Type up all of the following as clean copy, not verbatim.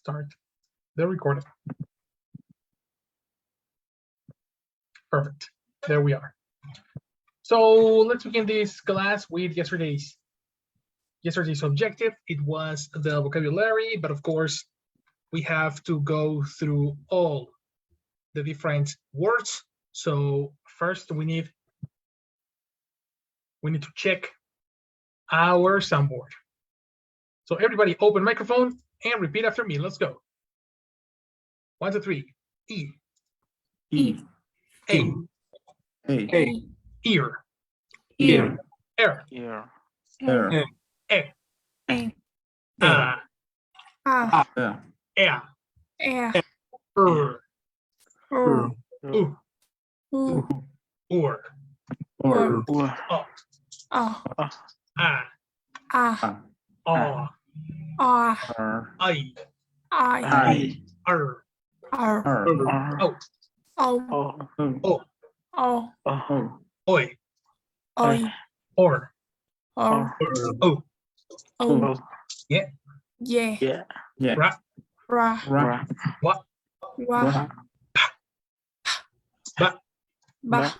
start the recording. Perfect. There we are. So let's begin this class with yesterday's objective. It was the vocabulary, but of course, we have to go through all the different words. So first, we need to check our soundboard. So everybody, open microphone and repeat after me. Let's go. 1, 2, 3. E. E. A. A. Ear. Ear. Air. Ear. E. Air. Air. Or. I. Oi. Or. Yeah. Ra. What. Ba.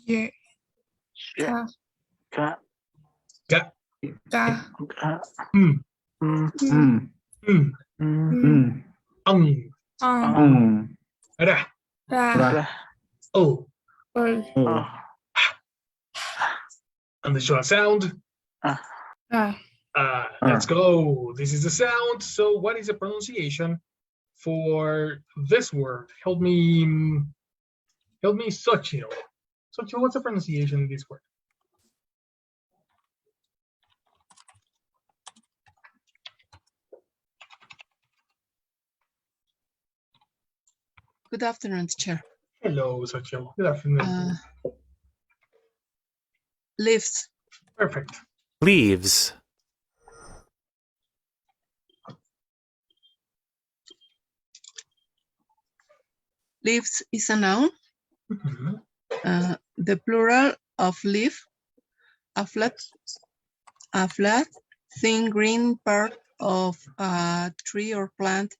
J. Ga. Ra. O. And the short sound. Let's go. This is the sound. So what is the pronunciation for this word? Help me, Xochitl. Xochitl, what's the pronunciation of this word? Good afternoon, teacher. Hello, Xochitl. Good afternoon. Leaves. Perfect. Leaves. Leaves is a noun. Mhm. The plural of leaf, a flat, thin green part of a tree or plant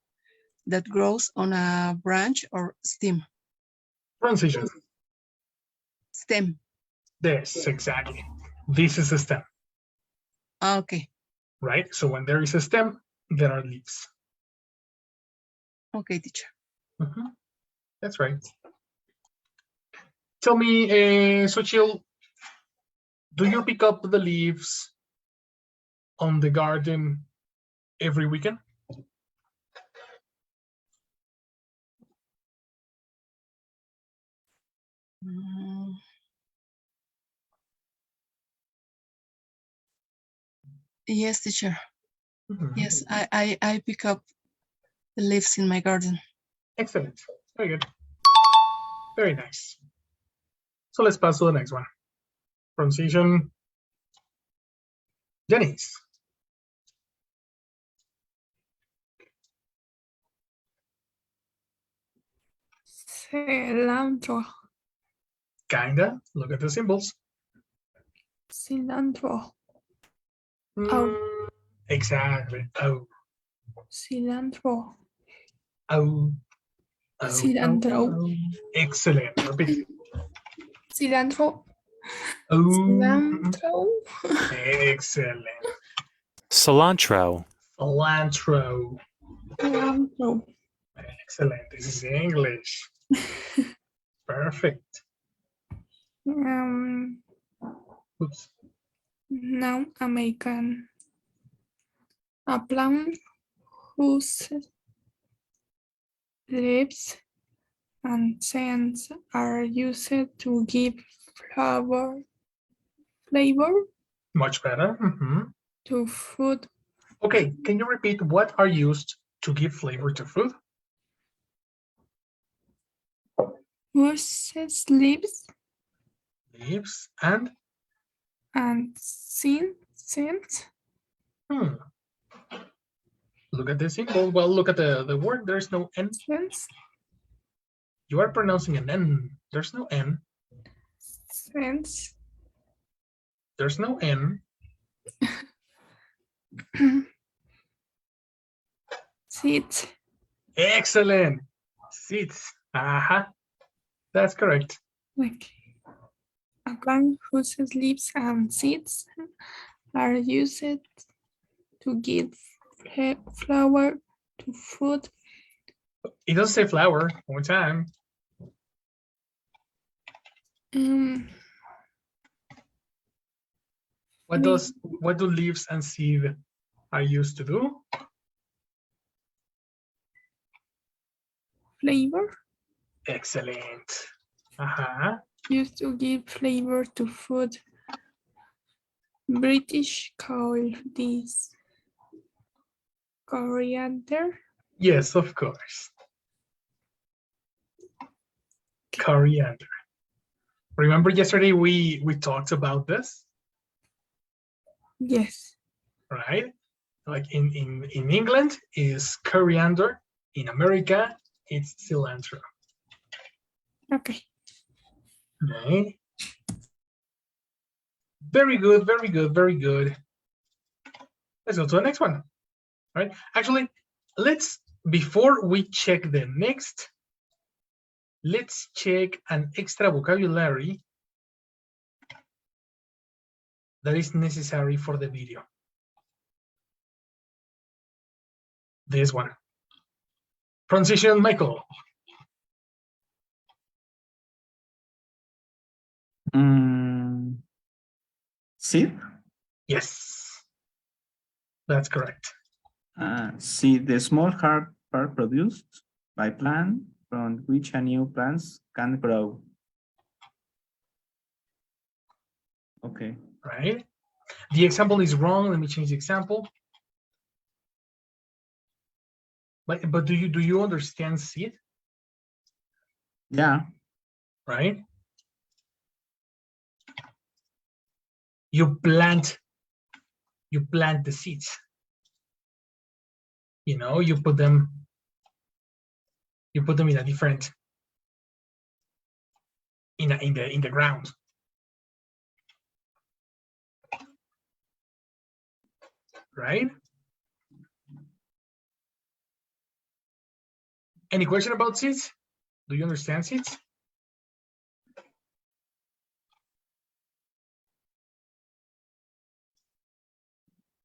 that grows on a branch or stem. Pronunciation. Stem. Yes, exactly. This is a stem, Okay. right? So when there is a stem, there are leaves. Okay, teacher. Mhm. That's right. Tell me, Xochitl, do you pick up the leaves on the garden every weekend? Yes, teacher. Mhm. Yes, I pick up the leaves in my garden. Excellent. Very good. Very nice. So let's pass to the next one. Pronunciation. Janice. Cilantro. Kinda. Look at the symbols. Cilantro. Exactly. Oh. Cilantro. Oh. Cilantro. Excellent. Repeat. Cilantro. Oh. Cilantro. Excellent. Cilantro. Cilantro. Cilantro. Excellent. This is English. Perfect. Oops. Now American. A plant whose leaves and scents are used to give flavor Much better. Mhm. to food. Okay, can you repeat what are used to give flavor to food? Whose leaves Leaves and and scent. Hmm. Look at the symbol. Well, look at the word. There's no N. Sense. You are pronouncing an N. There's no N. Sense. There's no N. Sit. Excellent. Sits. Aha. That's correct. Like a plant whose leaves and seeds are used to give flower to food. It doesn't say flower. One more time. What do leaves and seed are used to do? Flavor. Excellent. Uh-huh. Used to give flavor to food. British call this coriander. Yes, of course. Coriander. Remember yesterday we talked about this, Yes. right? Like in England is coriander. In America, it's cilantro. Okay. Okay. Very good, very good, very good. Let's go to the next one. All right. Actually, before we check the next, let's check an extra vocabulary that is necessary for the video. This one. Pronunciation, Michael. Seed. Yes, that's correct. Seed, the small hard part produced by plant from which a new plants can grow. Okay. Right. The example is wrong. Let me change the example. But do you understand seed? Yeah. Right. You plant the seeds. You know, you put them in a different in the ground. Right? Any question about seeds? Do you understand seeds?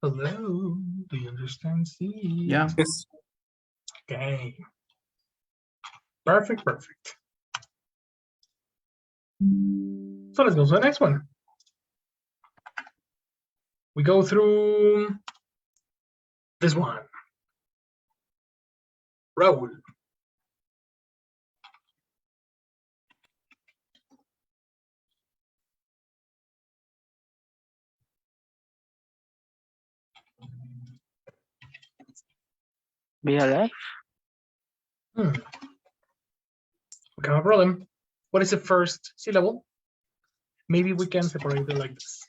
Hello, do you understand seeds? Yeah. Yes. Okay. Perfect, perfect. So let's go to the next one. We go through this one. Raúl. Be alive. Okay, no problem. What is the first syllable? Maybe we can separate it like this.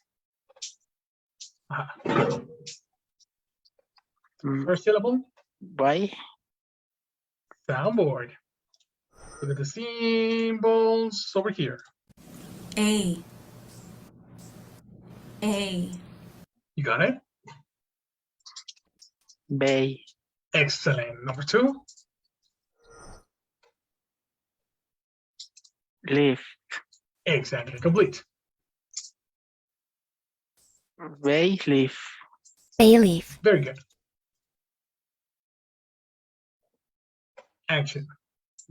First syllable? Why? Soundboard. Look at the symbols over here. A. You got it? Bay. Excellent. Number two? Leaf. Exactly. Complete. Bay leaf. Bay leaf. Very good. Action.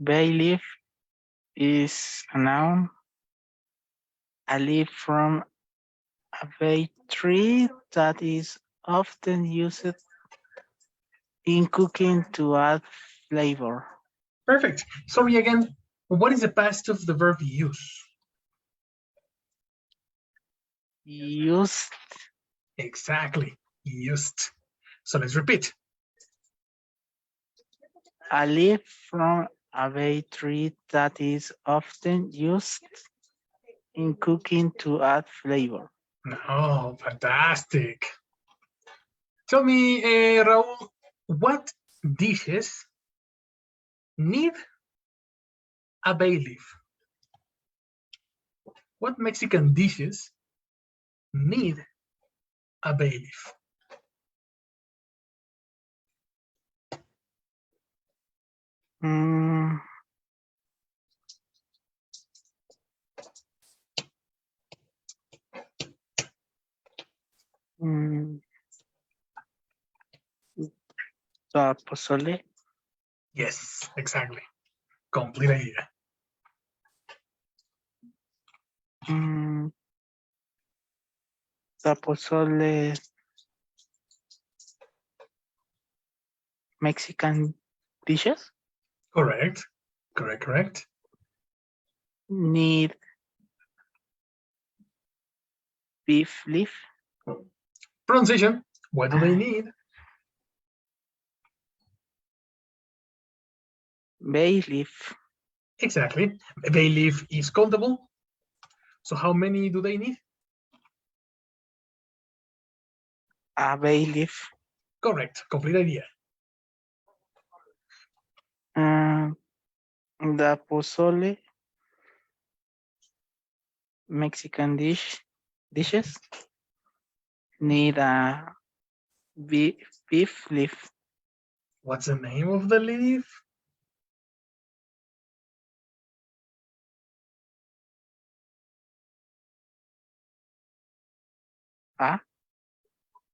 Bay leaf is a noun. A leaf from a bay tree that is often used in cooking to add flavor. Perfect. Sorry again. What is the past of the verb use? Used. Exactly. Used. So let's repeat. A leaf from a bay tree that is often used in cooking to add flavor. No, fantastic. Tell me, Raul, what dishes need a bay leaf? What Mexican dishes need a bay leaf? The pozole. Yes, exactly. Complete idea. The pozole Mexican dishes Correct. Correct. need beef leaf, Pronunciation. What do they need? bay leaf, Exactly. Bay leaf is countable. So how many do they need? a bay leaf. Correct. Complete idea. The pozole Mexican dishes need a beef leaf. What's the name of the leaf? Ah,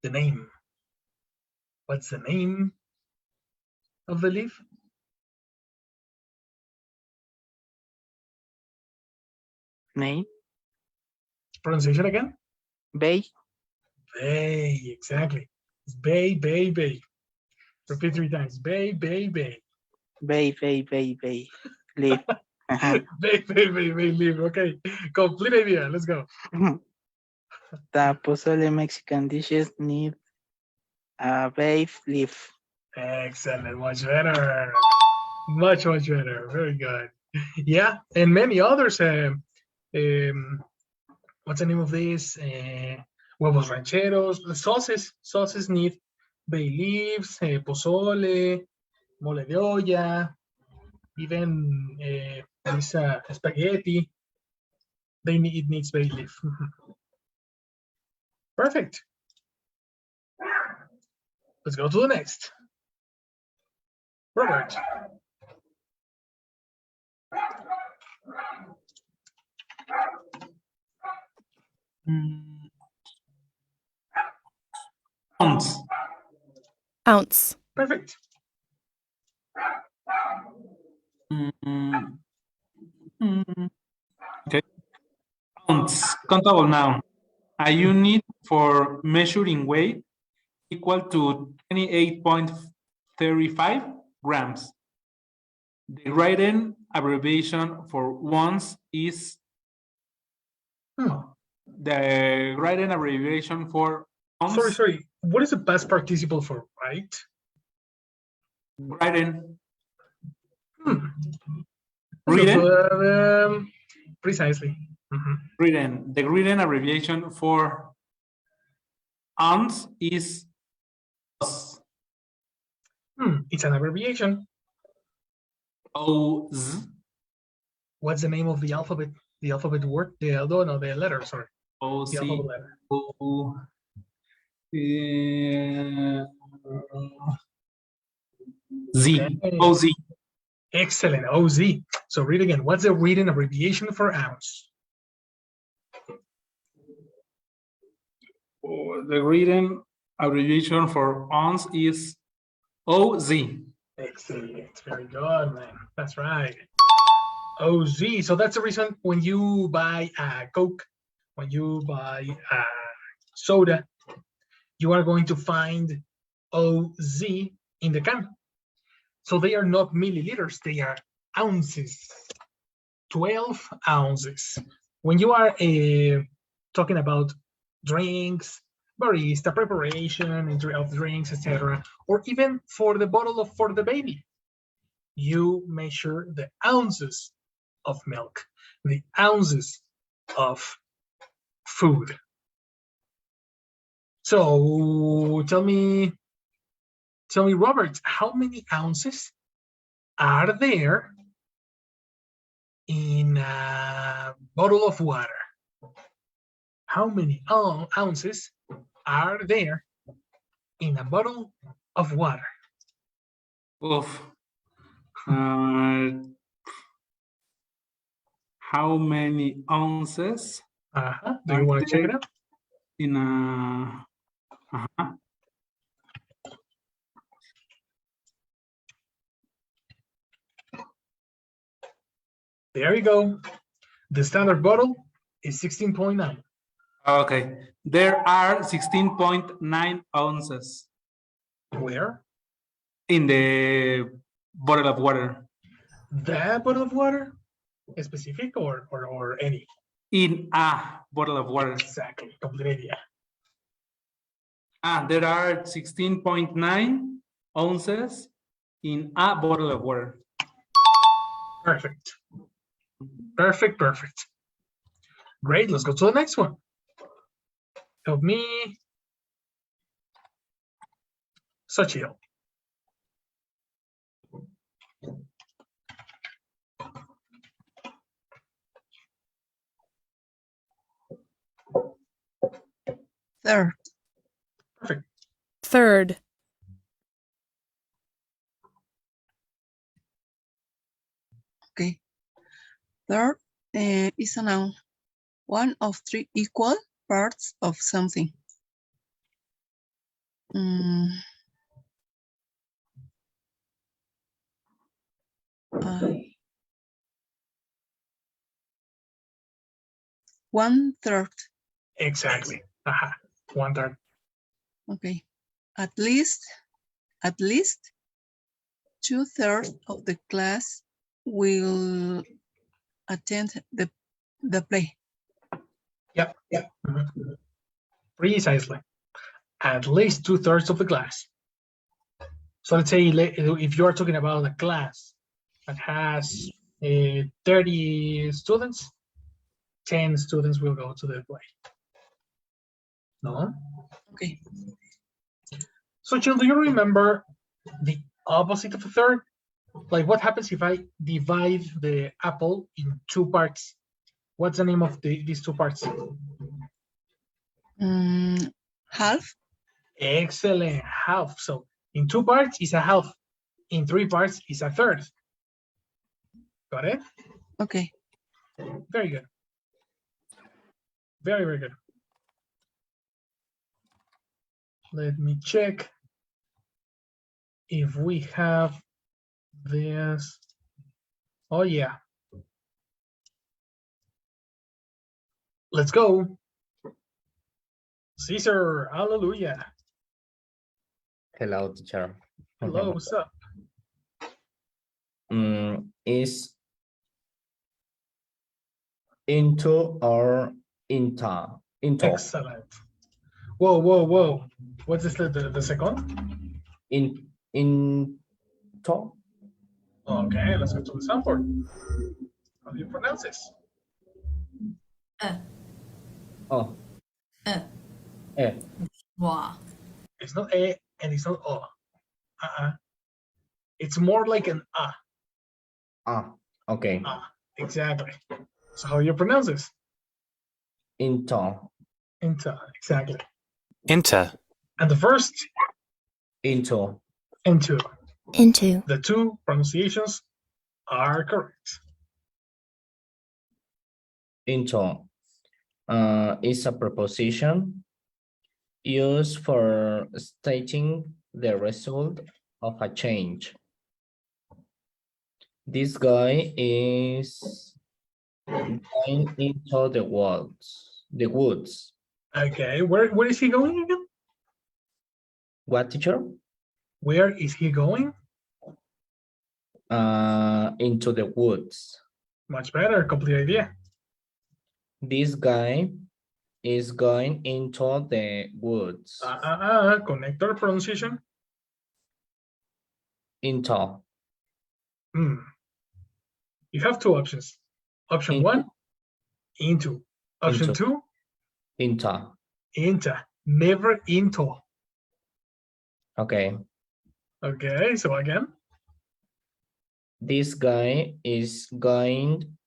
The name. What's the name of the leaf? name Pronunciation again? bay. Bay, exactly. It's bay. Repeat 3 times. Bay. Bay leaf. Bay leaf. Okay. Complete idea. Let's go. The pozole Mexican dishes need a bay leaf. Excellent. Much better. Much better. Very good. Yeah, and many others. What's the name of this? Huevos rancheros. Sauces need bay leaves, pozole, mole de olla, even this spaghetti. It needs bay leaf. Perfect. Let's go to the next. Robert. Ounce. Ounce. Perfect. Okay. Ounce. Countable noun. A unit for measuring weight equal to 28.35 grams. The written abbreviation for ounce is the written abbreviation for ounce. Sorry. What is the past participle for right? Written. Written. Precisely. Written. The written abbreviation for ounce is OZ. It's an abbreviation. OZ. What's the name of the alphabet? The alphabet word? The letter, sorry. OZ. The alphabet letter. Z. Okay. OZ. Excellent. OZ. So read again. What's the written abbreviation for ounce? The written abbreviation for ounce is OZ. Excellent. Very good, man. That's right. OZ. So that's the reason when you buy a Coke, when you buy a soda, you are going to find OZ in the can. So they are not milliliters, they are ounces. 12 ounces. When you are talking about drinks, barista preparation of drinks, etc., or even for the bottle for the baby, you measure the ounces of milk, the ounces of food. So tell me, Robert, how many ounces are there in a bottle of water? How many ounces are there in a bottle of water? Oof. How many ounces Do you want to check it out? in a There you go. The standard bottle is 16.9. Okay, there are 16.9 ounces Where? in the bottle of water. That bottle of water? Specific or any? In a bottle of water. Exactly. Complete idea. There are 16.9 ounces in a bottle of water. Perfect. Perfect. Great. Let's go to the next one. Help me. Xochitl. Third. Perfect. Third. Okay. Third is a noun. One of three equal parts of something. One third. Exactly. 1/3. Okay. At least 2/3 of the class will attend the play. Yep. Precisely. At least 2/3 of the class. So let's say if you are talking about a class that has 30 students, 10 students will go to the play. No? Okay. So, Jill, do you remember the opposite of a third? Like what happens if I divide the apple in 2 parts? What's the name of these 2 parts? Half. Excellent. Half. So in 2 parts is a half. In 3 parts is a third. Got it? Okay. Very good. Very good. Let me check if we have this. Oh, yeah. Let's go. Caesar, hallelujah. Hello, teacher. Hello, what's up? Is into or into? Excellent. Whoa. What's this, the second? Into. Okay, let's go to the soundboard. How do you pronounce this? Oh. Wow. It's not and it's not o. It's more like an Okay. Exactly. So how do you pronounce this? Into. Exactly. Into. And the first? Into. Into. The 2 pronunciations are correct. Into is a preposition used for stating the result of a change. This guy is going into the woods. Okay, where is he going again? What, teacher? Where is he going? Into the woods. Much better, complete idea. This guy is going into the woods. Connector pronunciation. Into. You have 2 options. Option 1, into. Option 2, Into. into. Never into. Okay. Okay, so again. This guy is going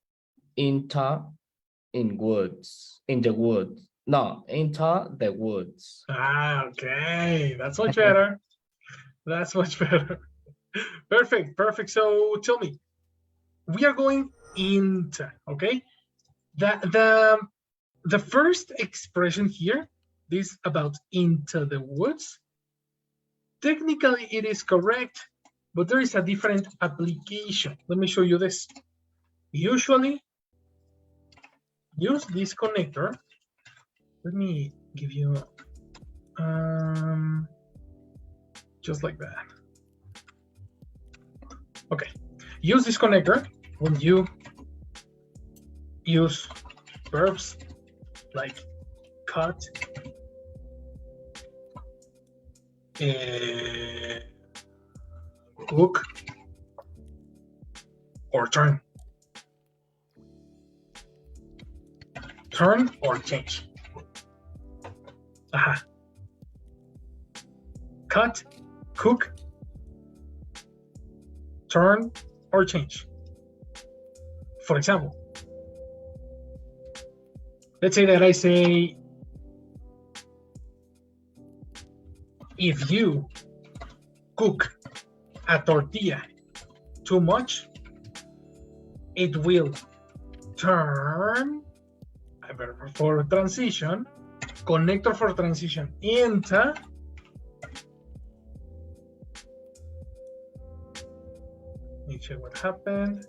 in the woods. No, into the woods. Ah, okay. That's much better. That's much better. Perfect, perfect. So tell me, we are going into, okay? The first expression here is about into the woods. Technically, it is correct, but there is a different application. Let me show you this. Usually, use this connector. Let me give you just like that. Okay, use this connector when you use verbs like cut, cook, or turn. Turn or change. Aha. Cut, cook, turn, or change. For example, let's say that I say, if you cook a tortilla too much, it will turn, for transition, connector for transition into, let me check what happened.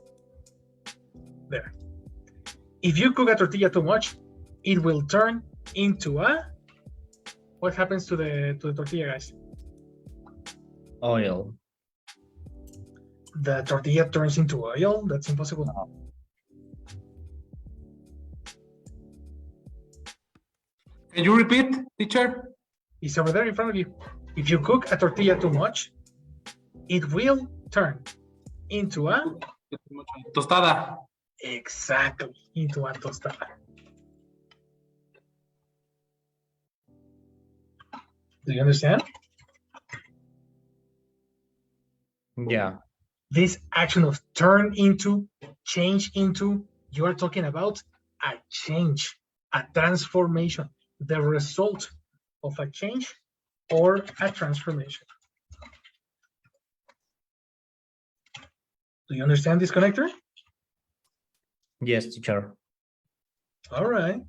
There. If you cook a tortilla too much, it will turn into a, what happens to the tortilla, guys? Oil. The tortilla turns into oil? That's impossible. No. Can you repeat, teacher? It's over there in front of you. If you cook a tortilla too much, it will turn into a, Tostada. exactly, into a tostada. Do you understand? Yeah. This action of turn into, change into, you are talking about a change, a transformation, the result of a change or a transformation. Do you understand this connector? Yes, teacher. All right.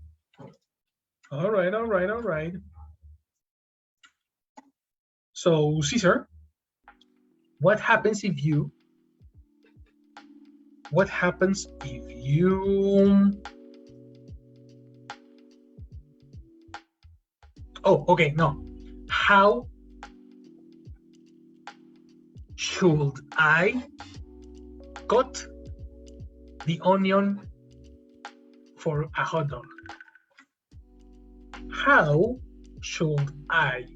All right, all right, all right. So, Caesar, what happens if you, oh, okay, no. How should I cut the onion for a hot dog? How should I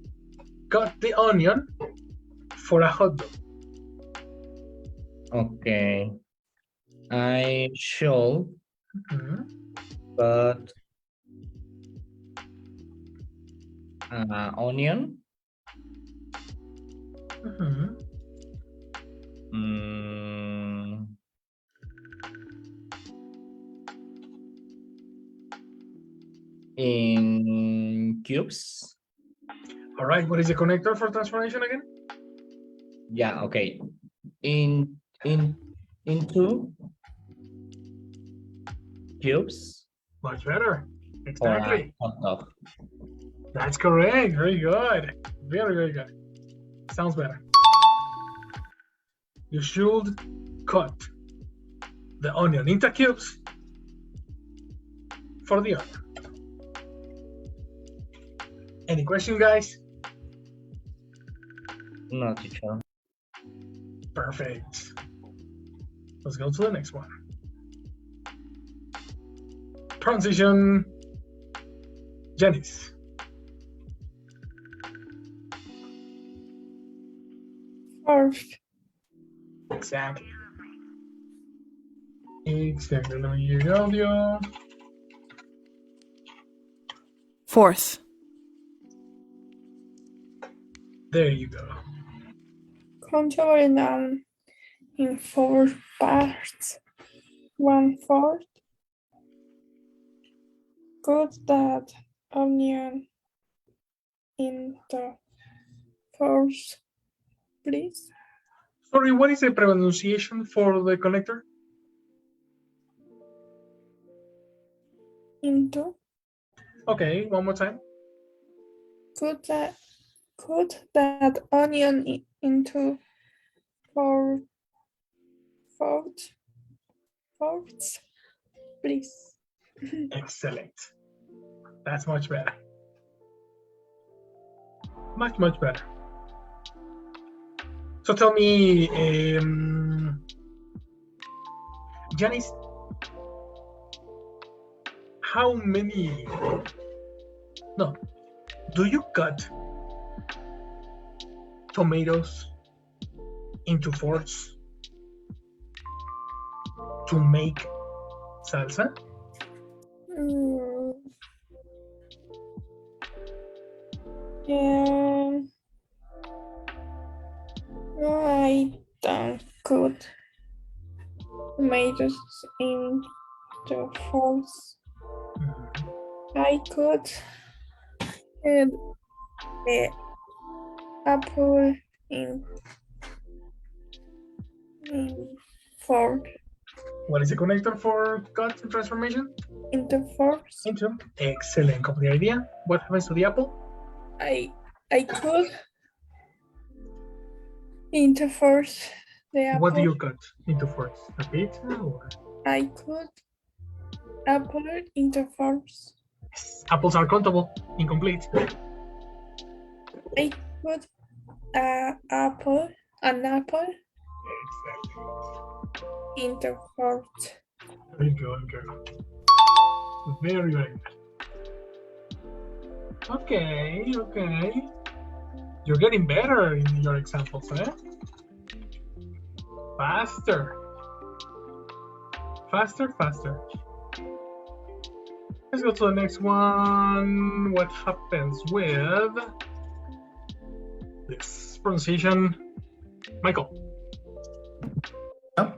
cut the onion for a hot dog? Okay. I should Mhm. cut onion. Mhm. In cubes. All right, what is the connector for transformation again? Yeah, okay. Into cubes. Much better. Or a Exactly. hot dog. That's correct. Very good. Very, very good. Sounds better. You should cut the onion into cubes for the onion. Any question, guys? No, teacher. Perfect. Let's go to the next one. Pronunciation, Janice. Fourth. Exactly. Exactly. Let me hear your audio. Fourth. There you go. Countable noun in 4 parts. 1/4. Cut that onion into 4s, please. Sorry, what is the pronunciation for the connector? Into. Okay, one more time. Cut that onion into 4/4, please. Excellent. That's much better. Much, much better. So tell me, Janice, how many, no, do you cut tomatoes into fourths to make salsa? Yeah. No, I don't cut tomatoes into fours. I cut the apple in 4 What is the connector for cut and transformation? into 4s. Into. Excellent. Complete idea. What happens to the apple? I cut into 4s the apple. What do you cut into fourths? A pizza or? I cut apple into 4s. Yes. Apples are countable. Incomplete. I put an apple Exactly. into 4s. Very good, girl. Very, very good. Okay, okay. You're getting better in your examples, eh? Faster. Faster, faster. Let's go to the next one. What happens with this pronunciation? Michael. Oh.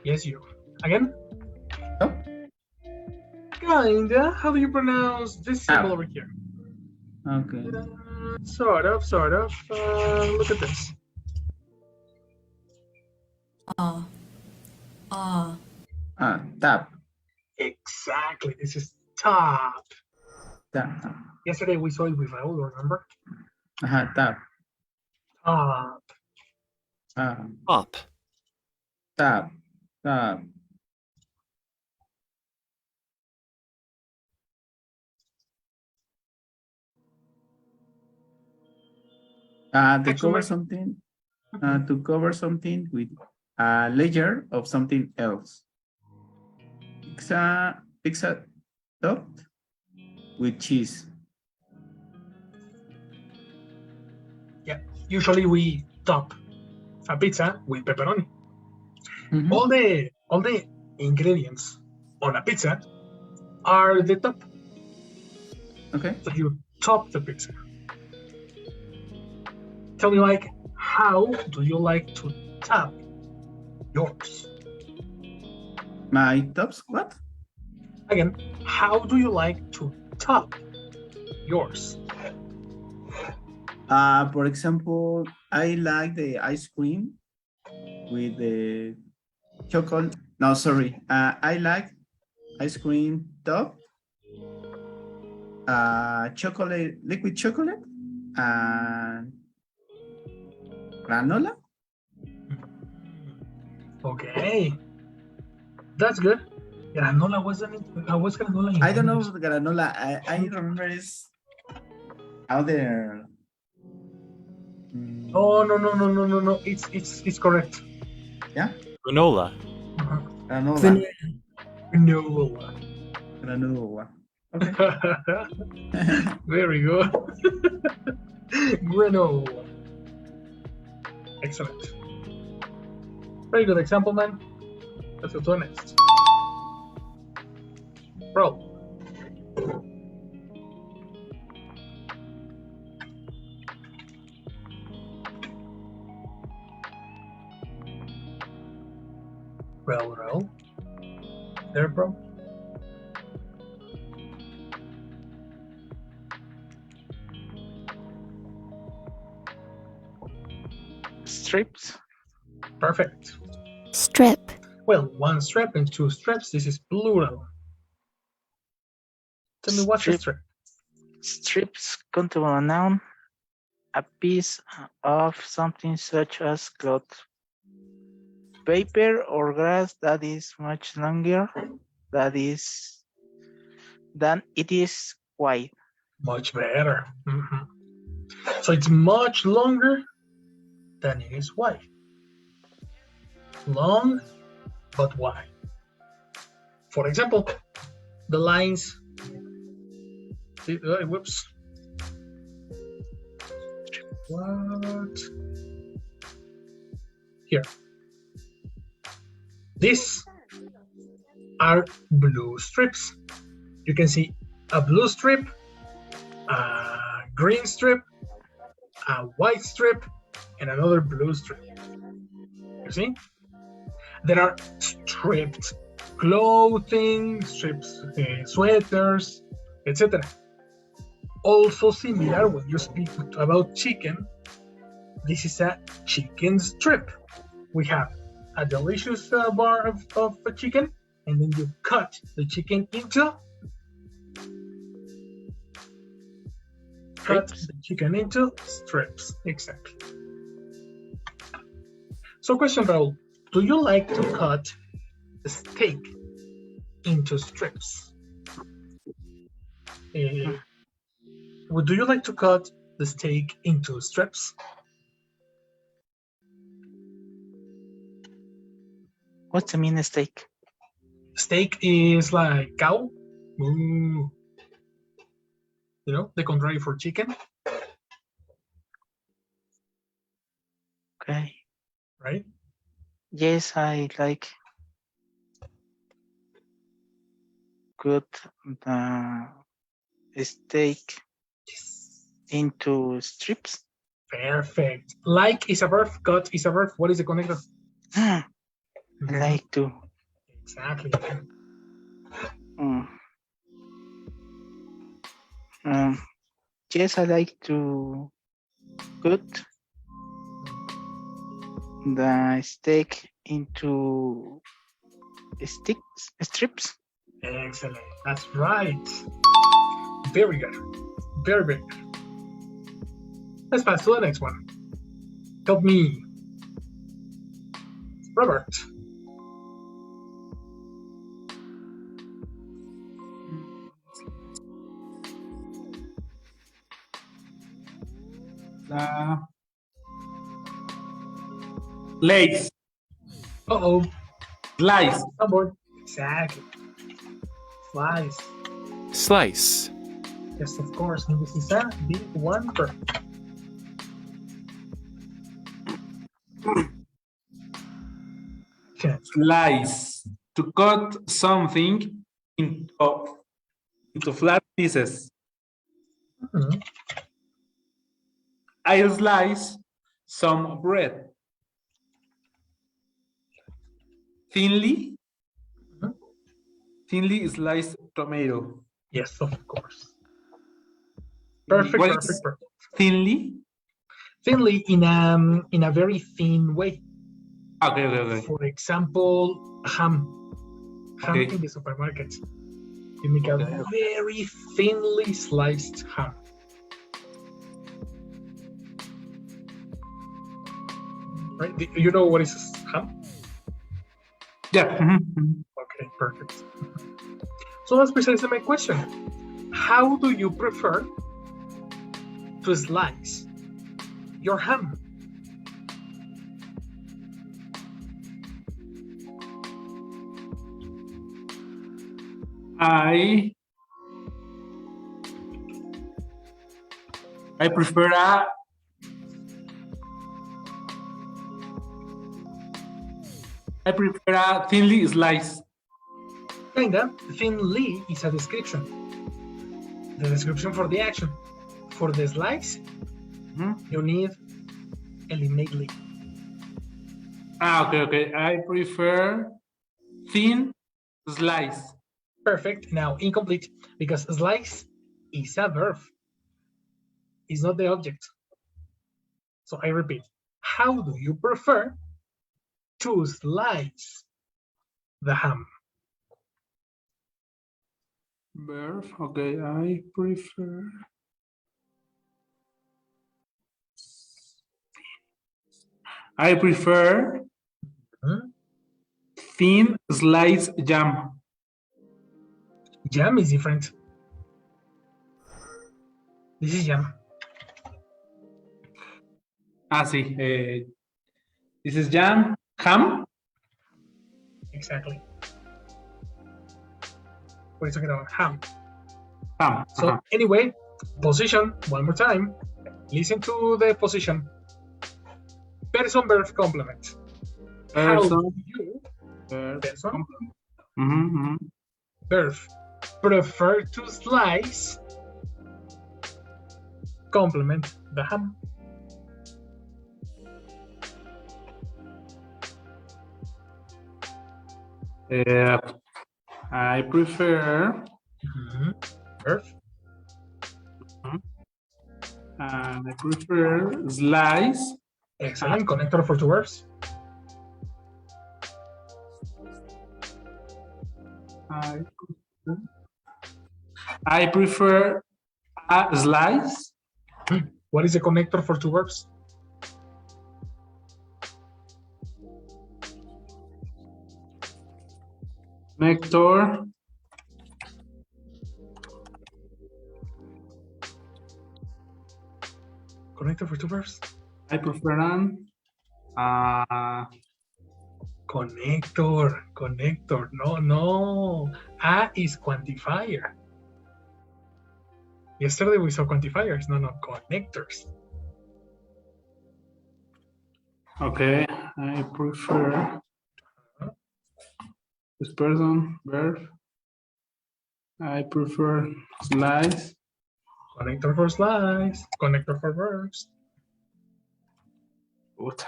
Yes, you. Again? Oh. Kinda. How do you pronounce this symbol over here? Okay. Sort of, sort of. Look at this. Tap. Exactly. This is top. Tap. Yesterday we saw it with Raul, remember? Tap. Top. Up. Tap. To cover something, with a layer of something else. Pizza topped with cheese. Yeah. Usually we top a pizza with pepperoni. Mm-hmm. All the ingredients on a pizza are the top. Okay. So you top the pizza. Tell me, like, how do you like to top yours? My tops, what? Again, how do you like to top yours? For example, I like the ice cream with the chocolate. No, sorry. I like ice cream top, chocolate, liquid chocolate, and granola. Okay, that's good. Granola wasn't it? Was granola in I don't know English? granola. I remember it's out there. Oh no. It's correct. Yeah. Granola. Granola. Granola. Granola. Okay. Very good. Granola. Excellent. Very good example, man. Let's go to the next. Bro. Well. There, bro. Strips. Perfect. Strip. Well, one strip and two strips. This is plural. Tell me what's a strip? Strips countable noun. A piece of something such as cloth, paper, or grass that is much longer than it is wide. Much better. Mhm. So it's much longer than it is wide. Long, but wide. For example, the lines. Whoops. What? Here. These are blue strips. You can see a blue strip, a green strip, a white strip, and another blue strip. You see? There are stripped clothing, strips, sweaters, etc. Also similar when you speak about chicken, this is a chicken strip. We have a delicious bar of a chicken, and then you cut the chicken into strips. Exactly. So question, Raul, do you like to cut the steak into strips? Do you like to cut the steak into strips? What's the mean steak? Steak is like cow. Ooh. You know, the contrary for chicken. Okay. Right? Yes, I like cut the steak into strips. Perfect. Like is a verb, cut is a verb. What is the connector? Like to. Exactly. Yes, I like to cut the steak into strips. Excellent. That's right. Very good. Very, very good. Let's pass to the next one. Help me. Robert. Lace. Uh-oh. Slice. On board. Exactly. Slice. Slice. Yes, of course. And this is a big one verb. Okay. Slice. To cut something into flat pieces. Mm-hmm. I slice some bread. Thinly. Mm-hmm. Thinly sliced tomato. Yes, of course. Perfect, What perfect, is perfect. thinly? Thinly in a very thin way. Okay. For example, ham. Ham Okay. in the supermarket. You make a very thinly sliced ham. Right? You know what is ham? Yeah. Okay, perfect. So that's precisely my question. How do you prefer to slice your ham? I prefer a thinly slice. Kinda. Thinly is a description. The description for the action. For the slice, you need eliminate. Okay. I prefer thin slice. Perfect. Now incomplete because slice is a verb. It's not the object. So I repeat, how do you prefer to slice the ham? Verb, okay, I prefer. I prefer thin slice jam. Jam is different. This is jam. Sí. This is jam. Ham. Exactly. What are you talking about? Ham. Ham. So anyway, position, one more time. Listen to the position. Person, verb, complement. How do you, person, verb, prefer to slice, complement the ham? I prefer. Verb. I prefer slice. Excellent. Connector for two verbs. I prefer a slice. What is the connector for two verbs? Connector. Connector for two verbs? I prefer an. Connector. No. A is quantifier. Yesterday we saw quantifiers. No, connectors. Okay, I prefer this person, verb. I prefer slice. Connector for slice. Connector for verbs. What?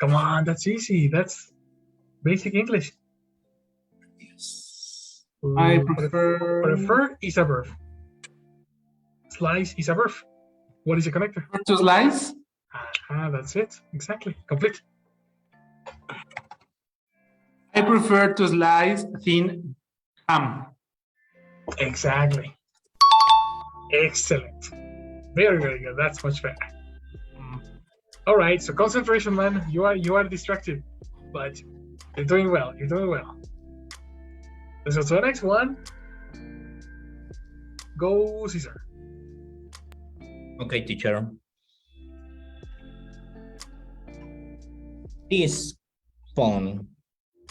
Come on, that's easy. That's basic English. Yes. I prefer is a verb. Slice is a verb. What is the connector? To slice. That's it. Exactly. Complete. I prefer to slice thin ham. Exactly. Excellent. Very, very good. That's much better. All right. So concentration, man. You are distracted, but you're doing well. You're doing well. So the next one. Go, Cesar. Okay, teacher. Teaspoon.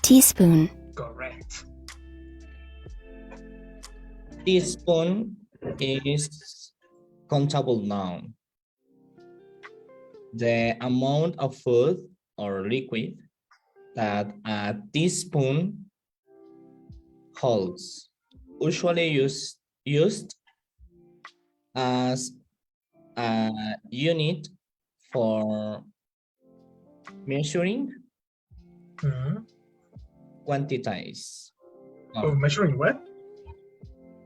Teaspoon. Correct. Teaspoon is countable noun. The amount of food or liquid that a teaspoon holds, usually used as a unit for measuring quantities. Measuring what?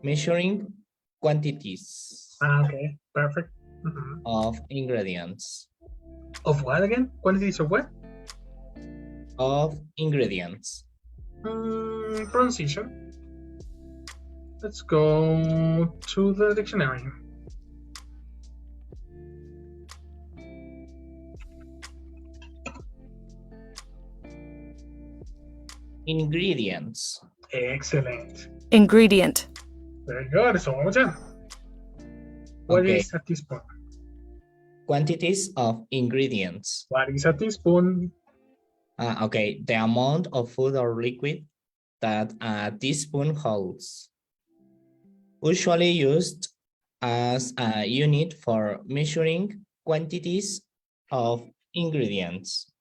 Measuring quantities Okay, perfect. of ingredients. Of what again? Quantities of what? Of ingredients. Pronunciation. Let's go to the dictionary. Ingredients. Excellent. Ingredient. Very good. So one more time. What is a teaspoon? Quantities of ingredients. What is a teaspoon? Okay, the amount of food or liquid that a teaspoon holds, usually used as a unit for measuring quantities of ingredients.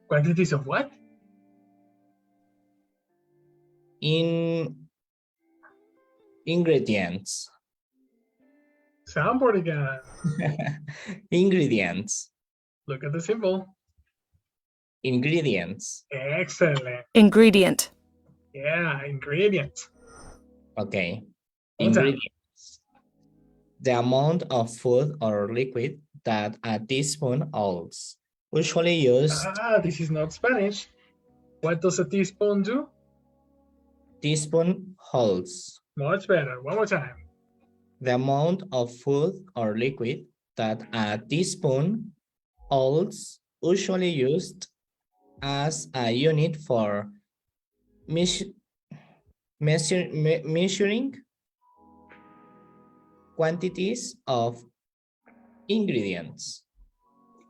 Quantities of what? Ingredients. Soundboard again. Ingredients. Look at the symbol. Ingredients. Excellent. Ingredient. Yeah, ingredient. Okay. One time. Ingredients. The amount of food or liquid that a teaspoon holds. Usually used This is not Spanish. What does a teaspoon do? teaspoon holds. Much better. One more time. The amount of food or liquid that a teaspoon holds, usually used as a unit for measuring quantities of ingredients.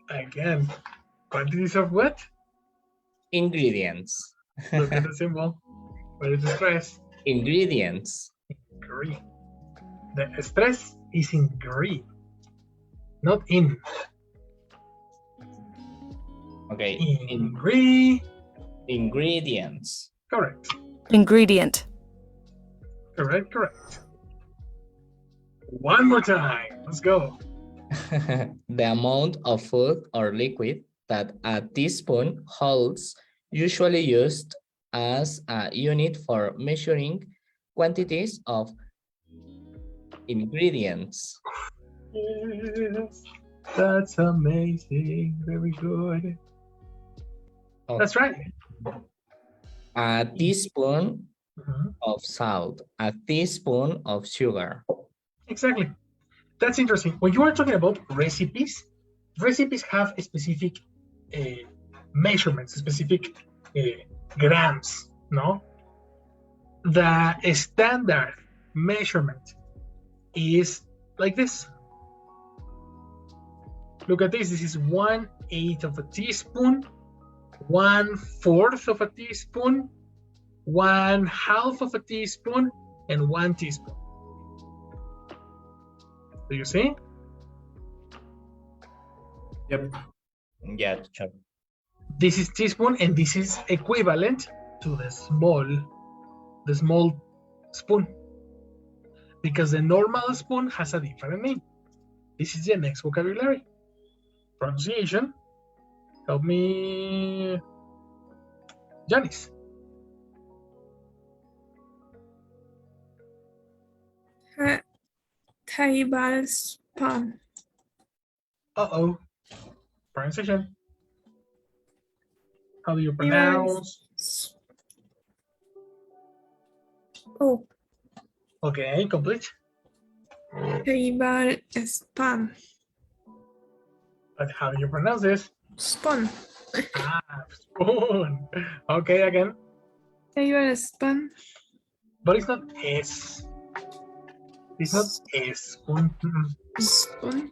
Again, quantities of what? Ingredients. Look at the symbol. Where is the stress? Ingredients. Green. The stress is in green, not in. Okay. In green. Ingredients. Correct. Ingredient. Correct, correct. One more time. Let's go. The amount of food or liquid that a teaspoon holds, usually used as a unit for measuring quantities of ingredients. Yes, that's amazing. Very good. Okay. That's right. A teaspoon Mhm. of salt, a teaspoon of sugar. Exactly. That's interesting. When you are talking about recipes, recipes have a specific measurements, specific grams, no? The standard measurement is like this. Look at this. This is 1/8 of a teaspoon, 1/4 of a teaspoon, 1/2 of a teaspoon, and 1 teaspoon. Do you see? Yep. Yeah, sure. This is teaspoon, and this is equivalent to the small spoon, because the normal spoon has a different name. This is the next vocabulary. Pronunciation. Help me, Janice. Tablespoon. Uh-oh. Pronunciation. How do you pronounce? Oh, Okay, complete. tablespoon. But how do you pronounce this? Spoon. Spoon. Okay, again. Tablespoon. But it's not S. It's not S. Spoon. Spoon.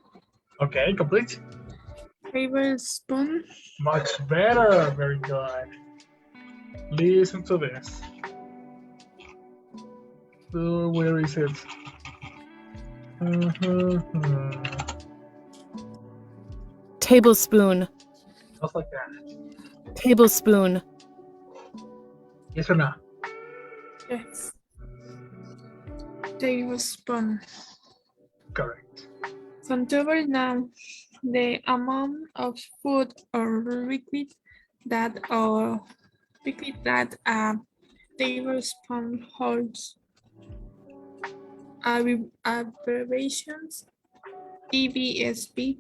Okay, complete. Tablespoon. Much better. Very good. Listen to this. So where is it? Tablespoon. Just like that. Tablespoon. Yes or no? Yes. Tablespoon. Correct. From table now, the amount of food or liquid that a tablespoon holds. Abbreviations TBSP.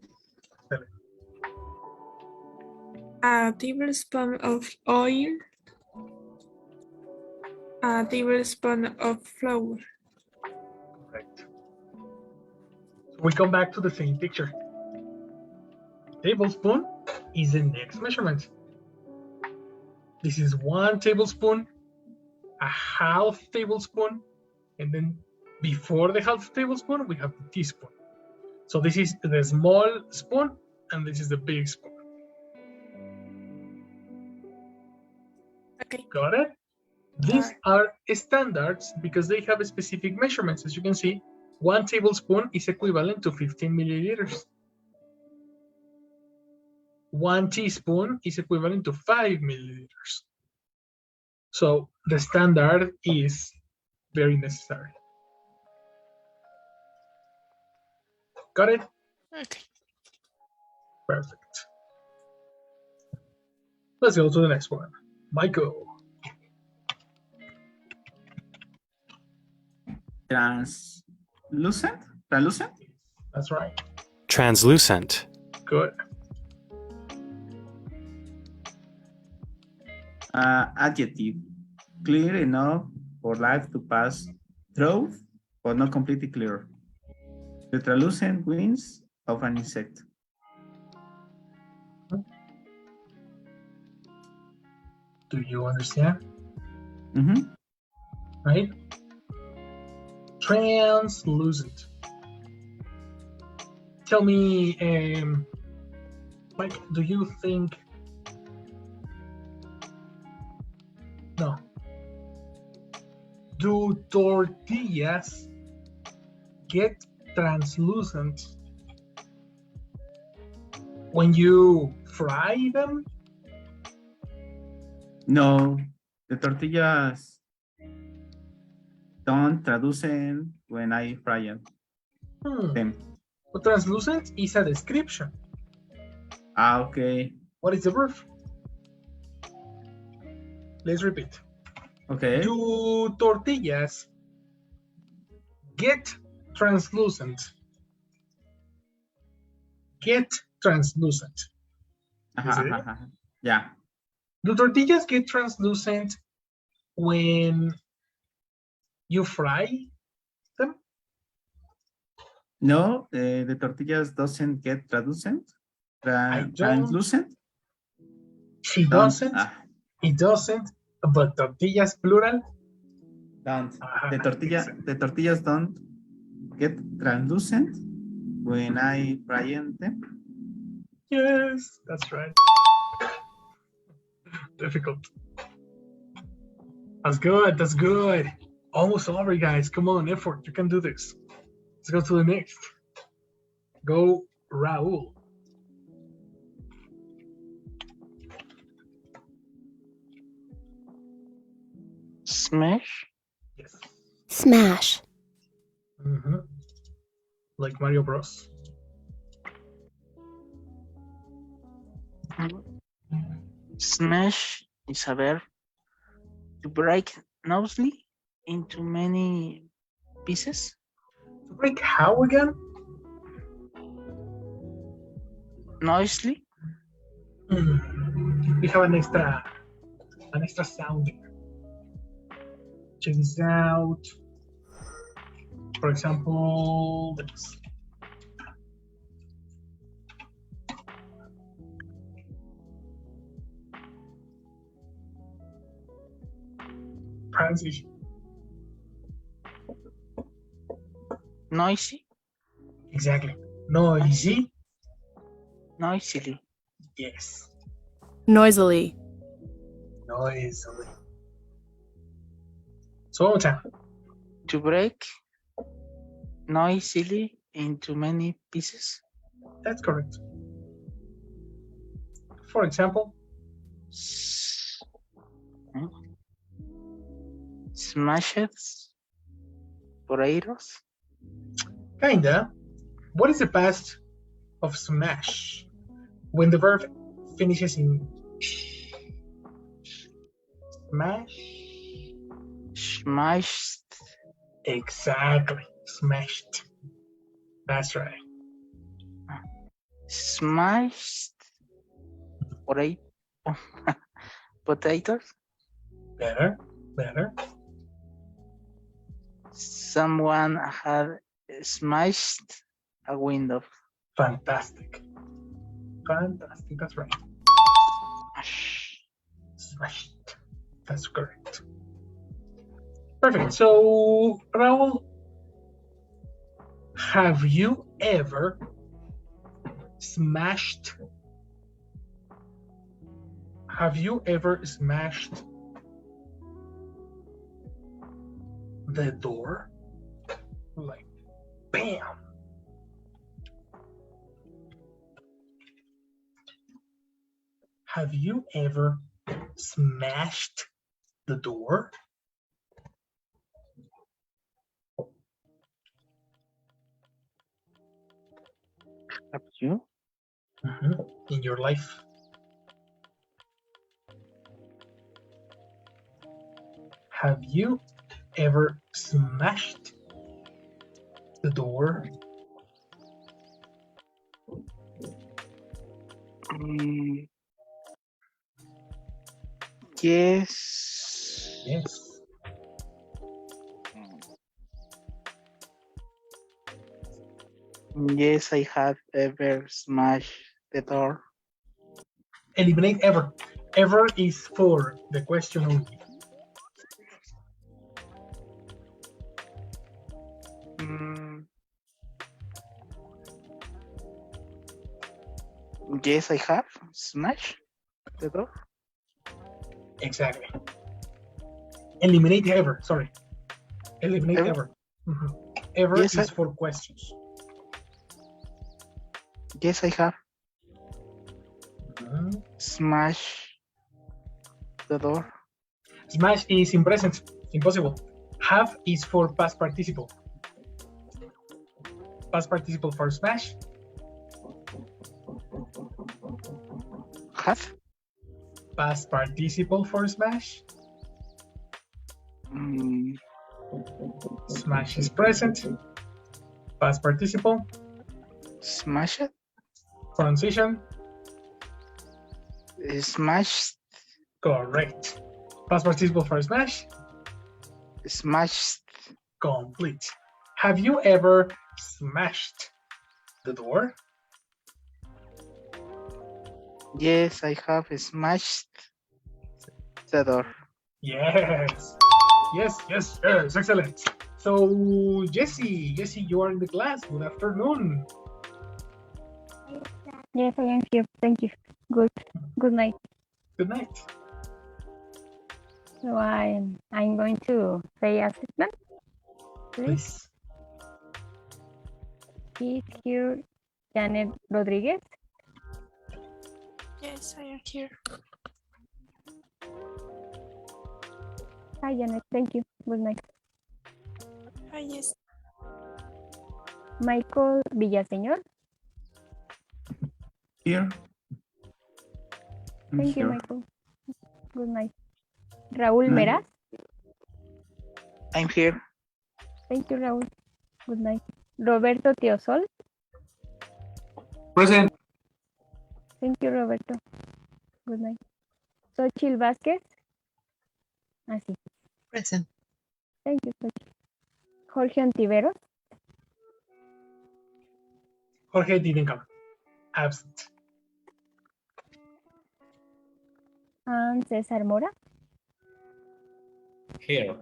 A tablespoon of oil. A tablespoon of flour. Correct. So we come back to the same picture. Tablespoon is the next measurement. This is 1 tablespoon, a 1/2 tablespoon, and then before the 1/2 tablespoon, we have the teaspoon. So this is the small spoon, and this is the big spoon. Okay. Got it? These are standards because they have specific measurements. As you can see, 1 tablespoon is equivalent to 15 milliliters. 1 teaspoon is equivalent to 5 milliliters. So the standard is very necessary. Got it? Okay. Perfect. Let's go to the next one. Michael. Translucent? Translucent? That's right. Translucent. Good. Adjective. Clear enough for life to pass through, but not completely clear. The translucent wings of an insect. Do you understand? Mhm. Right? Translucent. Tell me, Mike, do you think? No. Do tortillas get translucent when you fry them? No, the tortillas don't translucent when I fry them. But translucent is a description. Okay. What is the verb? Let's repeat. Okay. Do tortillas get translucent? Get translucent. You see? Yeah. Do tortillas get translucent when you fry them? No, the tortillas doesn't get translucent. Translucent? She Don't. doesn't. It doesn't. But tortillas plural. Don't. The tortillas don't get translucent when I fry them. Yes, that's right. Difficult. That's good. That's good. Almost over, guys. Come on, effort. You can do this. Let's go to the next. Go, Raul. Smash. Yes. Smash. Like Mario Bros. Smash is a verb to break noisily into many pieces. To break how again? Noisily. We have an extra sound there. Check this out. For example, this. Transition. Noisy. Exactly. Noisy. Noisily. Yes. Noisily. Noisily. So one more time. To break noisily into many pieces. That's correct. For example, Smashes. Potatoes. kinda. What is the past of smash? When the verb finishes in smash. Smashed. Exactly. Smashed. That's right. Smashed. Potatoes. Better. Better. Someone had smashed a window. Fantastic. Fantastic. That's right. Smashed. That's correct. Perfect. So, Raul, have you ever smashed? Have you ever smashed the door? Like, bam. Have you ever smashed the door? Have you? In your life? Have you ever smashed the door? Yes. Yes. Yes, I have ever smashed the door. Eliminate ever. Ever is for the question only. Yes, I have smashed the door. Exactly. Eliminate ever. Sorry. Eliminate Ever? ever. Mhm. Ever Yes, is for questions. Yes, I have Mhm. smashed the door. Smash is in present. Impossible. Have is for past participle. Past participle for smash. Have? Past participle for smash. Smash is present. Past participle. Smash it? Pronunciation. Smashed. Correct. Past participle for smash. Smashed. Complete. Have you ever smashed the door? Yes, I have smashed the door. Yes. Yes. Excellent. So, Jesse, you are in the class. Good afternoon. Yes, I am here. Thank you. Good night. Good night. So I'm going to say assessment. Please. Is here Janet Rodriguez. Yes, I am here. Hi, Janet. Thank you. Good night. Hi, yes. Michael Villaseñor. Here. I'm Thank you, here. Michael. Good night. Raúl Night. Meraz. I'm here. Thank you, Raúl. Good night. Roberto Teosol. Present. Thank you, Roberto. Good night. Xochitl Vázquez. Así. Present. Thank you, Xochitl. Jorge Ontiveros. Jorge didn't come. Absent. And César Mora. Here.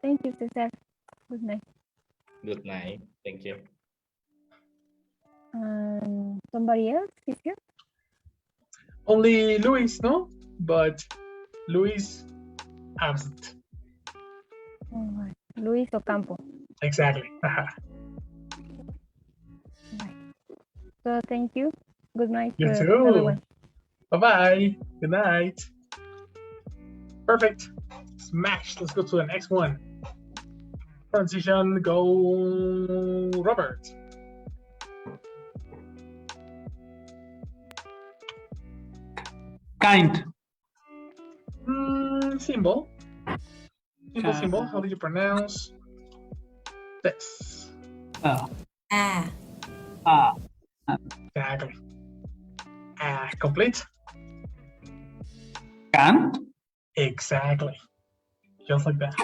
Thank you, César. Good night. Good night. Thank you. Somebody else is here? Only Luis, no? But Luis absent. Luis Ocampo. Exactly. Bye. So thank you. Good night You to too. everyone. Bye-bye. Good night. Perfect. Smash. Let's go to the next one. Transition, go Robert. Kind. Symbol. Symbol. How do you pronounce this? Exactly. Complete. Can't. Exactly. Just like that.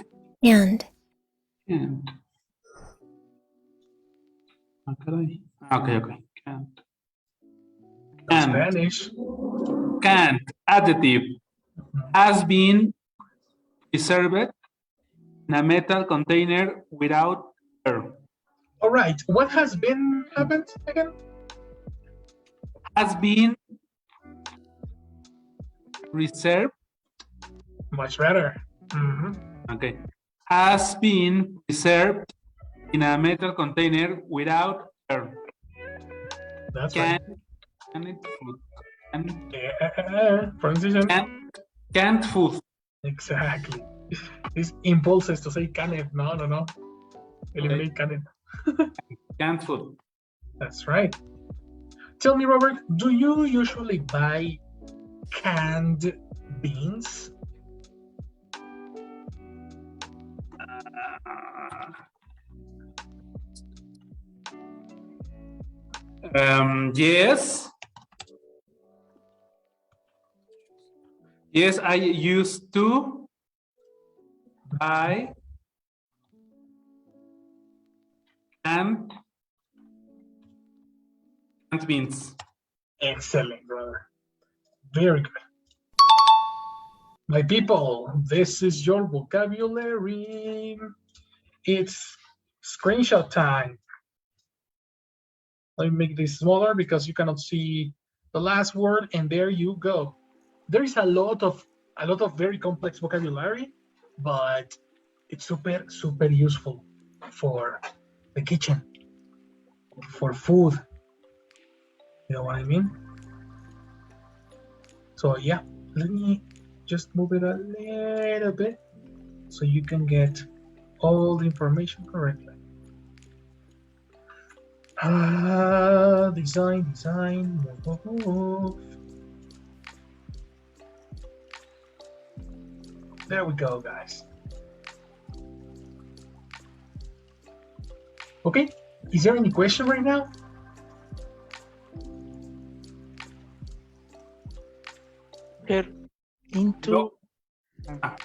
And. Can't. Okay. Okay. Can't. Can't. Spanish. Can't. Adjective. Has been preserved in a metal container without air. All right. What has been happened again? Has been reserved. Much better. Okay. Has been preserved in a metal container without air. That's Can, right. Can it food? Can, Pronunciation. Can't food. Exactly. These impulses to say can't. No. Eliminate can't. Can't food. That's right. Tell me, Robert, do you usually buy canned beans? Yes. Yes, I used to buy canned beans. Excellent, brother. Very good. My people, this is your vocabulary. It's screenshot time. Let me make this smaller because you cannot see the last word, and there you go. There is a lot of very complex vocabulary, but it's super useful for the kitchen, for food. You know what I mean? So yeah, let me just move it a little bit so you can get all the information correctly. Design, move. There we go, guys. Okay, is there any question right now? Into. No.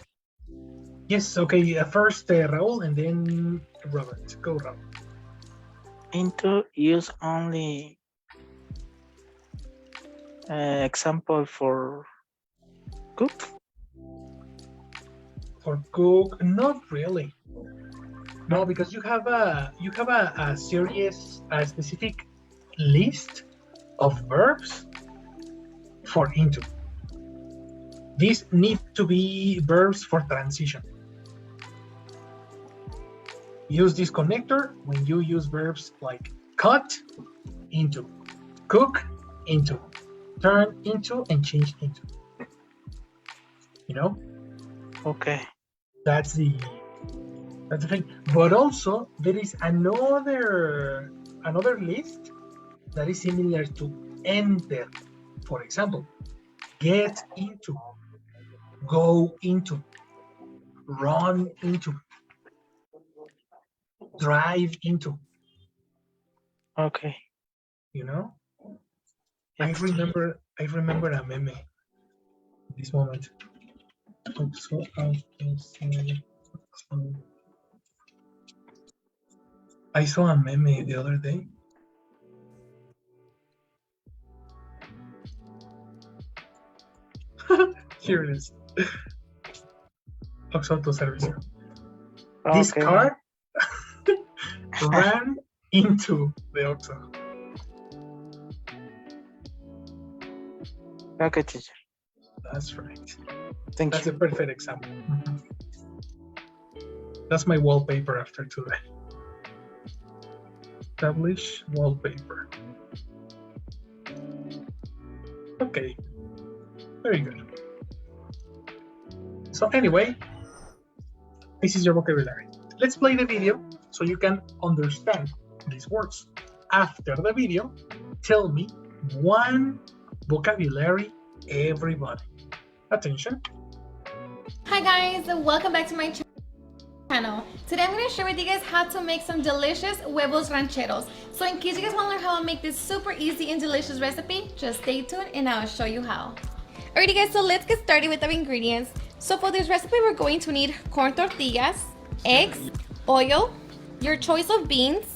Yes, okay, first Raul and then Robert. Go, Raul. Into use only example for cook. For cook, not really. No, because you have a specific list of verbs for into. These need to be verbs for transition. Use this connector when you use verbs like cut into, cook into, turn into, and change into. You know? Okay. That's the thing. But also there is another list that is similar to enter. For example, get into, go into, run into, drive into. Okay. You know? Yes. I remember a meme in this moment. I saw a meme the other day. Here it is. Oxo Autoservicio. This car ran into the Oxo. Okay, teacher. That's right. Thank you. That's a perfect example. Mm-hmm. That's my wallpaper after today. Establish wallpaper. Okay. Very good. So anyway, this is your vocabulary. Let's play the video so you can understand these words. After the video, tell me one vocabulary, everybody. Attention. Hi guys, welcome back to my channel. Today I'm going to share with you guys how to make some delicious huevos rancheros. So in case you guys want to learn how to make this super easy and delicious recipe, just stay tuned and I'll show you how. Alrighty guys, so let's get started with our ingredients. So for this recipe we're going to need corn tortillas, eggs, oil, your choice of beans,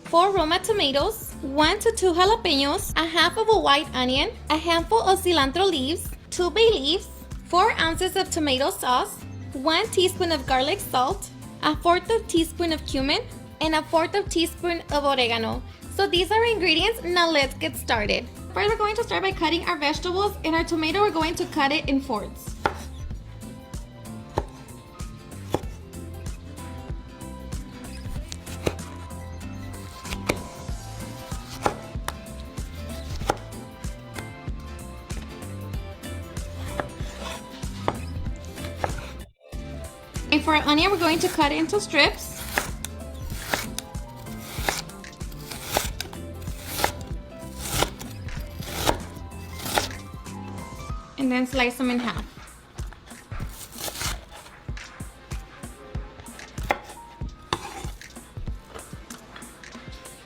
4 Roma tomatoes, 1 to 2 jalapenos, a half of a white onion, a handful of cilantro leaves, 2 bay leaves, 4 ounces of tomato sauce, 1 teaspoon of garlic salt, a 1/4 teaspoon of cumin, and a 1/4 teaspoon of oregano. So these are our ingredients. Now let's get started. First, we're going to start by cutting our vegetables, and our tomato, we're going to cut it in fourths. And for our onion, we're going to cut it into strips. And then slice them in half.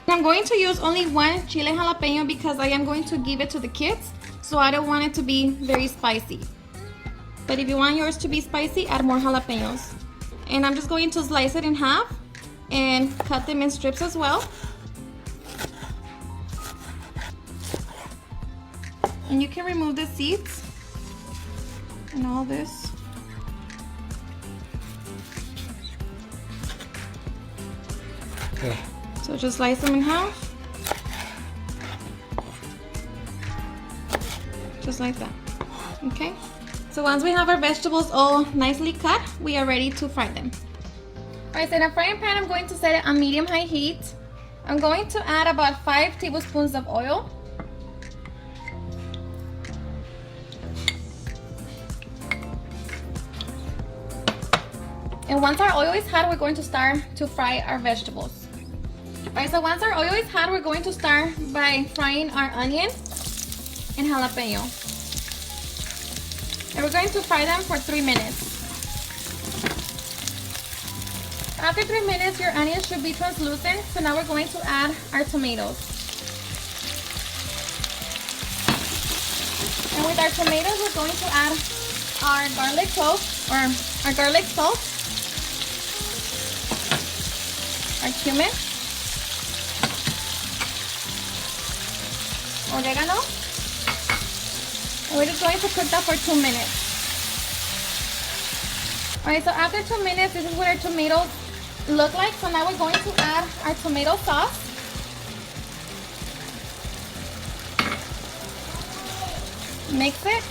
I'm going to use only one chile jalapeno because I am going to give it to the kids, so I don't want it to be very spicy. But if you want yours to be spicy, add more jalapenos. And I'm just going to slice it in half and cut them in strips as well. And you can remove the seeds and all this. Okay. So just slice them in half. Just like that. Okay. So once we have our vegetables all nicely cut, we are ready to fry them. Alright, so in a frying pan, I'm going to set it on medium-high heat. I'm going to add about 5 tablespoons of oil. And once our oil is hot, we're going to start to fry our vegetables. Alright, so once our oil is hot, we're going to start by frying our onion and jalapeno. And we're going to fry them for 3 minutes. After 3 minutes, your onions should be translucent. So now we're going to add our tomatoes. And with our tomatoes, we're going to add our garlic clove, or our garlic salt, our cumin, oregano, and we're just going to cook that for 2 minutes. Alright, so after 2 minutes, this is what our tomatoes look like. So now we're going to add our tomato sauce. Mix it.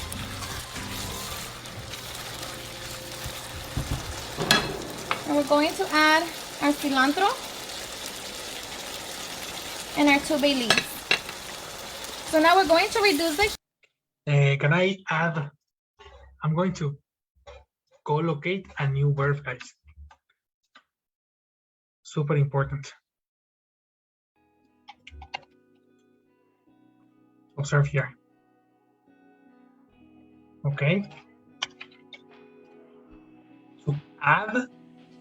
And we're going to add our cilantro and our 2 bay leaves. So now we're going to reduce the... Can I add? I'm going to co-locate a new verb, guys. Super important. Observe here. Okay. To add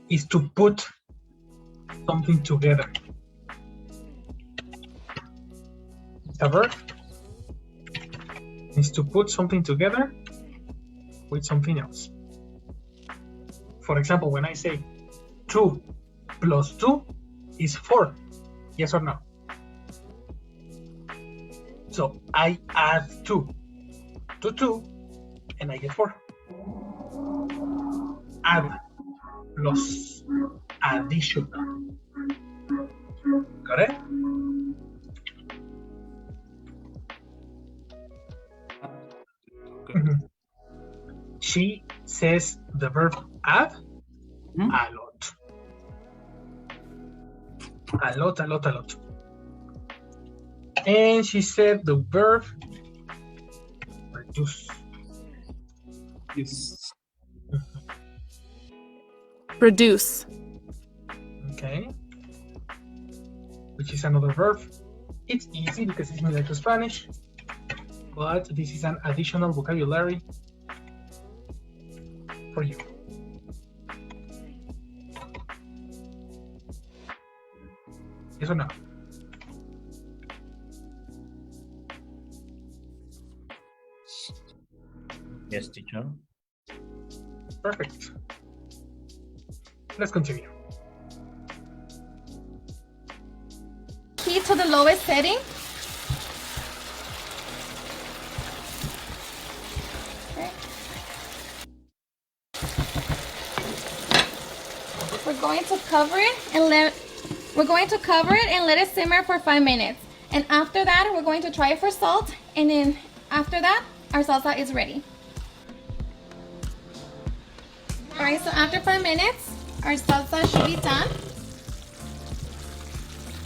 is to put something together. The verb is to put something together with something else. For example, when I say 2 plus 2 is 4, yes or no? So I add 2 to 2 and I get 4. Add plus additional. Got it? Okay. She says the verb add a lot. A lot, a lot, a lot. And she said the verb reduce. Yes. Reduce. Okay. Which is another verb. It's easy because it's similar to Spanish, but this is an additional vocabulary for you. Yes or no? Yes, teacher. Perfect. Let's continue. Heat to the lowest setting. Okay. We're going to cover it and let it simmer for 5 minutes. And after that, we're going to try it for salt. And then after that, our salsa is ready. All right, so after 5 minutes, our salsa should be done.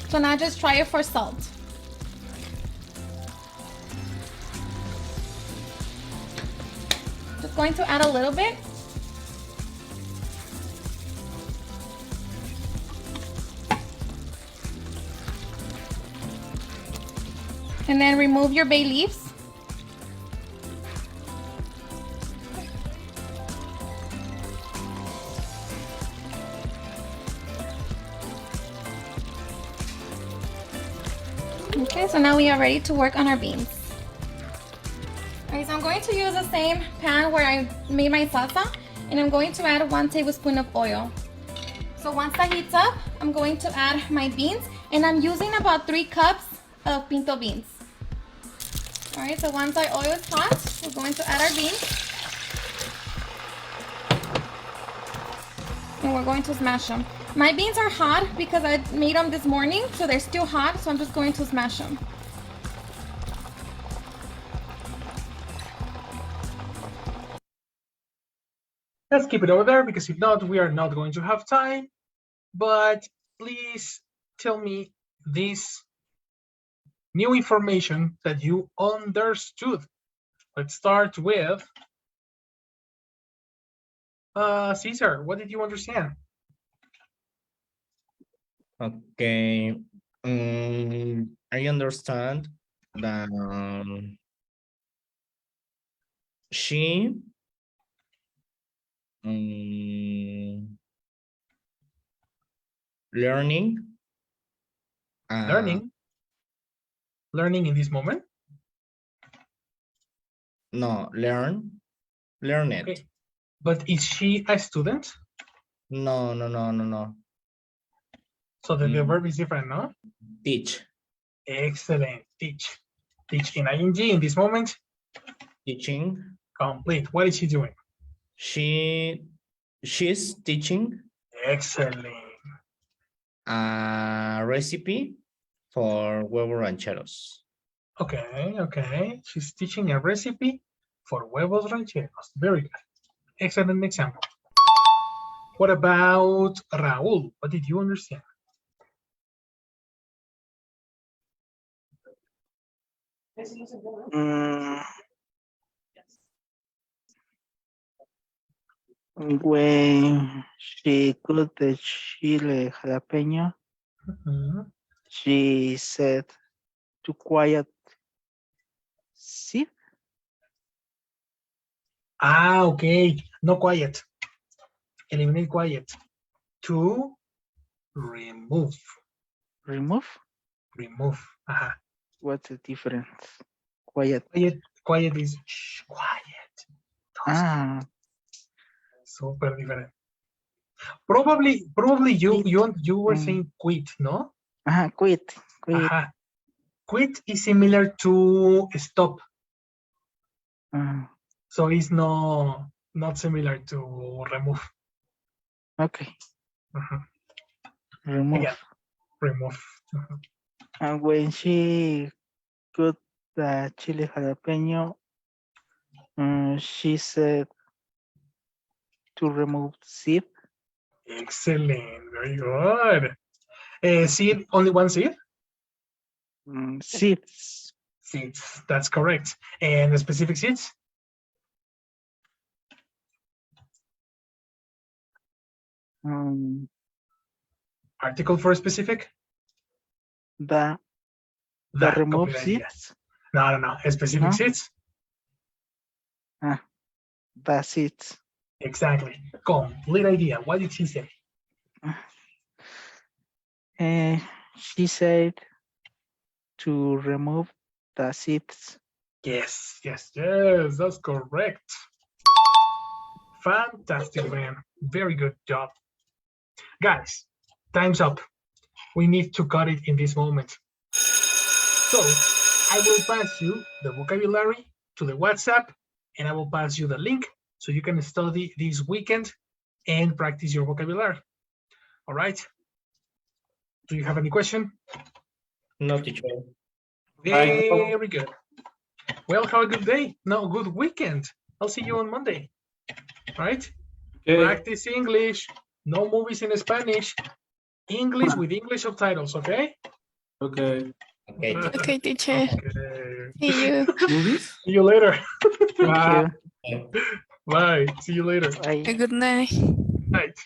So now just try it for salt. Just going to add a little bit. And then remove your bay leaves. Okay, so now we are ready to work on our beans. Alright, so I'm going to use the same pan where I made my salsa, and I'm going to add 1 tablespoon of oil. So once that heats up, I'm going to add my beans, and I'm using about 3 cups of pinto beans. Alright, so once our oil is hot, we're going to add our beans. And we're going to smash them. My beans are hot because I made them this morning, so they're still hot, so I'm just going to smash them. Let's keep it over there because if not, we are not going to have time. But please tell me this new information that you understood. Let's start with Cesar. What did you understand? Okay. I understand that she learning Learning in this moment. No, learn it. Okay. But is she a student? No. So the verb is different, no? Teach. Excellent. Teach in ing in this moment. Teaching. Complete. What is she doing? She's teaching Excellent. a recipe for huevos rancheros. Okay. She's teaching a recipe for huevos rancheros. Very good. Excellent example. What about Raúl? What did you understand? When she got the chile jalapeno, she said to quiet sit. Okay. No quiet. Eliminate quiet. To remove. Remove? Remove. What's the difference? Quiet. Quiet is shh, quiet. Super different. Probably you were saying quit, no? Quit. Quit is similar to stop. So it's not similar to remove. Okay. Remove. Again, remove. And when she got the chile jalapeno, she said to remove seed. Excellent. Very good. Seed, only one seed? Seeds. Seeds, that's correct. And the specific seeds? Article for specific? The remove seeds? No. Specific seeds? The seeds. Exactly. Complete idea. What did she say? She said to remove the seeds. Yes. That's correct. Fantastic, man. Very good job. Guys, time's up. We need to cut it in this moment. So I will pass you the vocabulary to the WhatsApp, and I will pass you the link so you can study this weekend and practice your vocabulary. All right? Do you have any question? No, teacher. Very good. Well, have a good day. No, good weekend. I'll see you on Monday. All right? Okay. Practice English. No movies in Spanish. English with English subtitles, okay? Okay. Okay, teacher. Okay. See you. Movies? See you later. Thank you. Bye. See you later. Bye. Good night. Night.